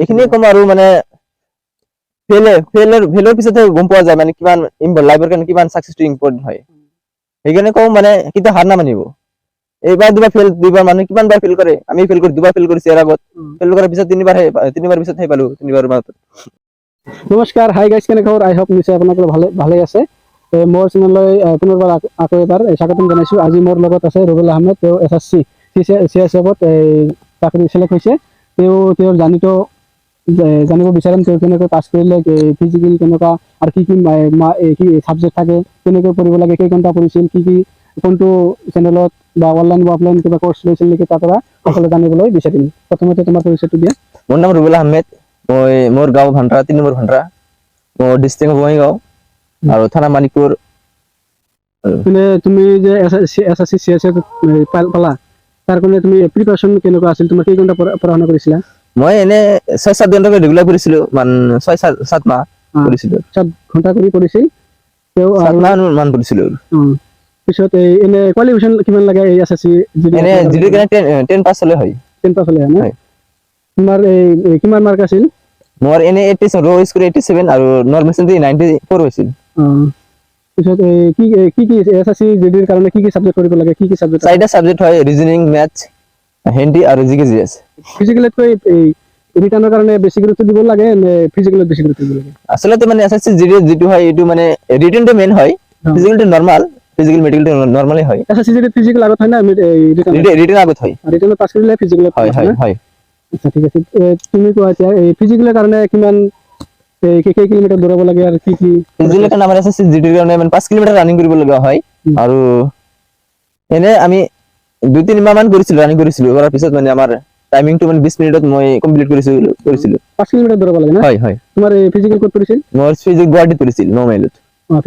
এইখিনিয়ে কম আৰু মানে ফেলৰ পিছতে গম পোৱা যায় মানে কিমান লাইফৰ কাৰণে কিমান সাকসেসটো ইম্পৰ্টেন্ট হয়। সেইকাৰণে কওঁ মানে কেতিয়া হাৰ নামানিব। এইবাৰ দুবাৰ মানুহে কিমান বাৰ ফেল কৰে, আমি ফেল কৰি দুবাৰ ফেল কৰিছো ইয়াৰ আগত, ফেল কৰাৰ পিছত তিনিবাৰ পিছতহে পালো, তিনিবাৰ মাজত। নমস্কাৰ, হাই গাইজ, কেনে খবৰ? আই হোপ নিশ্চয় আপোনালোকে ভালে আছে। মোৰ চেনেললৈ পুনৰবাৰ আকৌ এবাৰ স্বাগতম জনাইছো। আজি মোৰ লগত আছে ৰুবেল আহমেদ। তেওঁ SSC CSFত চাকৰি চিলেক্ট হৈছে। তেওঁৰ জানিব বিচাৰিম তেওঁ কেনেকৈ পাছ কৰিলে, ফিজিকেল কেনেকুৱা আৰু কি চাবজেক্ট থাকে, কেনেকৈ পঢ়িব লাগে, কেই ঘণ্টা পঢ়িছিল, কোনটো চেনেলত বা অনলাইন বা অফলাইন কিবা কোৰ্চ লৈছিল নেকি, তাৰ পৰা সকলো জানিবলৈ বিচাৰিম। প্ৰথমতে তোমাৰ পৰিচয়টো দিয়া। মোৰ নাম ৰুবেল আহমেদ। মোৰ গাঁও ভান্ডাৰা, 3 নম্বৰ ভান্ডাৰা। মোৰ ডিষ্ট্ৰিক্ট বঙাইগাঁও আৰু থানা মানিকপুৰ। তুমি যে SSC CSF পালা, তাৰ কাৰণে তুমি প্ৰিপাৰেচন কেনেকুৱা আছিল? তোমাৰ কেই ঘণ্টা পঢ়া শুনা কৰিছিলা? মই এনে 6-7 ঘণ্টাকৈ ৰেগুলাৰ কৰিছিলো, 6-7 মাহ কৰিছিলো। 7 ঘণ্টা কৰি কৰিছিল তেওঁ 7 মাহ মান কৰিছিলো। পিছত এনে কোৱালিফিকেশ্যন কিমান লাগে এই SSC? এনে জিডিৰ কাৰণে 10 পাছ হলে হয়। 10 পাছ হলে হয়। তোমাৰ কিমান মাৰ্ক আছিল? মোৰ এনে 87 ৰ স্কোৰ 87 আৰু নৰ্মেল 94 হৈছিল। পিছত কি SSC জিডিৰ কাৰণে কি সাবজেক্ট কৰিব লাগে? কি সাবজেক্ট? 4টা সাবজেক্ট হয়, ৰিজনিং, মেথছ, হিন্দী আৰু জিকে জিএস। ফিজিকেলতকৈ ৰিটাৰ্ণৰ কাৰণে বেছি গুৰুত্ব দিব লাগে নে ফিজিকেলত বেছি গুৰুত্ব দিব লাগে? আচলতে মানে SSC জিডিৰ যিটো হয় এইটো মানে ৰিটেনটো মেইন হয়, ফিজিকেলটো নৰ্মাল, ফিজিকেল মেডিকেলটো নৰ্মালি হয়। SSC জিডিৰ ফিজিকেল আগত হয় না ৰিটেন আগত হয়? ৰিটেনত পাছ কৰিলে ফিজিকেলত হয় হয় হয়। আচ্ছা, ঠিক আছে। তুমি কোৱা এতিয়া এই ফিজিকেলৰ কাৰণে কিমান কেই কিলোমিটাৰ দৌৰাব লাগে আৰু কি ফিজিকেলৰ কাৰণে আমাৰ SSC জিডিৰ কাৰণে মানে 5 কিলোমিটাৰ ৰানিং কৰিব লগা হয়। আৰু এনে আমি 2-3 মাহ মান ৰানিং কৰিছিলো, কৰাৰ পিছত মানে আমাৰ টাইমিংটো মানে 20 মিনিটত মই কমপ্লিট কৰিছিলো। 5 কিলোমিটাৰ দৌৰাব লাগে না? হয় হয়। তোমাৰ ফিজিকেল ক'ত পৰিছিল? মোৰ ফিজিকেল গুৱাহাটীত পৰিছিল, 9 মাইলত।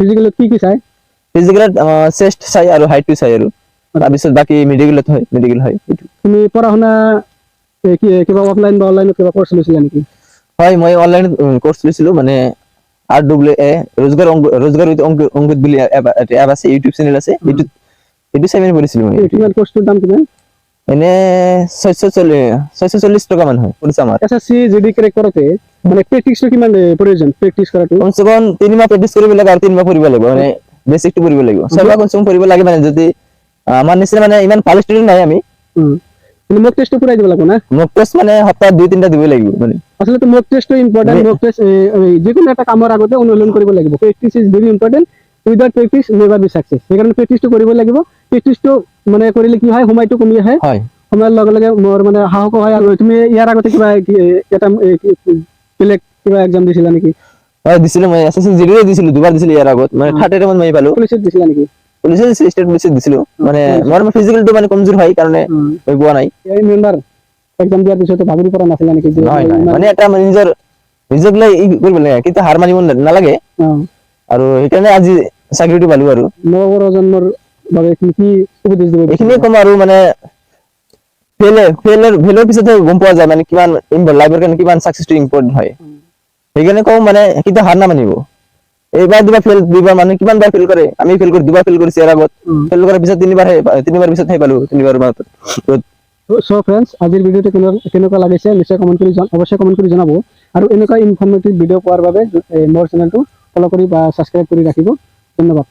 ফিজিকেলত কি চাই? ফিজিকেলত চেষ্ট চাই আৰু হাইটটো চাই, আৰু তাৰপিছত বাকি মেডিকেলত হয়, মেডিকেল হয়। তুমি পঢ়া শুনা কিবা অফলাইন বা অনলাইনত কিবা কোৰ্চ লৈছিলা নেকি? হয়, মই অনলাইন কোৰ্চ লৈছিলো, মানে RAA ৰোজগাৰ অংকিত বুলি এপ আছে, ইউটিউব চেনেল আছে, এইটো চাই পঢ়িছিলো মই। কোৰ্চটোৰ দাম কিমান? এনে 640 টকা মান হয়। SSC জিডি ক্ৰেক কৰোতে মানে প্ৰেক্টিছটো কিমান প্ৰয়োজন? প্ৰেক্টিছ কৰাটো কমচে কম 3 মাহ প্ৰেক্টিছ কৰিব লাগে আৰু 3 মাহ পঢ়িব লাগিব, মানে বেসিকটো পঢ়িব লাগিব। 6 মাহ কমচে কম পঢ়িব লাগে, মানে যদি আমাৰ নিচিনা মানে ইমান ভাল ষ্টুডেন্ট নাই আমি। মক টেষ্টটো পুৰাই দিব লাগিব না? মক টেষ্ট মানে সপ্তাহত 2-3টা দিব লাগিব। মানে আচলতে মক টেষ্টটো ইম্পৰ্টেন্ট। মক টেষ্ট যিকোনো এটা কামৰ আগতে অনুশীলন কৰিব লাগিব। Practice is very important. Without practice never B success. সেইকাৰণে প্ৰেক্টিছটো কৰিব লাগিব। প্ৰেক্টিছটো মানে কৰিলে কি হয়, সময়টো কমি আহে। সময়ৰ লগে লগে মোৰ মানে সাহস হয়। আৰু তুমি ইয়াৰ আগতে কিবা এটা বেলেগ কিবা এক্সাম দিছিলা নেকি? হয়, দিছিলো। মই SSC জিডিও দিছিলো, 2 বাৰ দিছিলো ইয়াৰ আগত, মানে 3rd এটেম্পত মই পালো। পুলিচত দিছিলা নেকি? পুলিচত দিছিলো, ষ্টেট পুলিচত দিছিলো। মানে মোৰ ফিজিকেলটো মানে কমজোৰ হয় কাৰণে মই পোৱা নাই। মেম্বাৰ এক্সাম দিয়াৰ পিছত ভাগৰি পৰা নাছিলা নেকি? নহয়, মানে এটা নিজক লৈ কৰিব লাগে, কিন্তু হাৰ মানিব নালাগে। আৰু সেইকাৰণে আজি চাকৰিটো পালো। আৰু নৱপ্ৰজন্মৰ বাবে কি উপদেশ দিব? এইখিনিয়ে কম আৰু মানে ফেলৰ পিছতহে গম পোৱা যায় মানে কিমান লাইফৰ কাৰণে কিমান সাকসেসটো ইম্পৰ্টেন্ট হয়। সেইকাৰণে কওঁ মানে কেতিয়া হাৰ নামানিব। এইবাৰ দুবাৰ মানুহে কিমান বাৰ ফেল কৰে, আমি ফেল কৰি 2 বাৰ ফেল কৰিছো ইয়াৰ আগত, ফেল কৰাৰ পিছত তিনিবাৰ পিছতহে পালো, 3বাৰ মাজত। সো ফ্ৰেন্ডস, আজিৰ ভিডিওটো কেনেকুৱা লাগিছে নিশ্চয় অৱশ্যই কমেন্ট কৰি জনাব। আৰু এনেকুৱা ইনফৰমেটিভ ভিডিও পোৱাৰ বাবে মোৰ চেনেলটো ফলো কৰি বা সাবস্ক্ৰাইব কৰি ৰাখিব। ধন্যবাদ।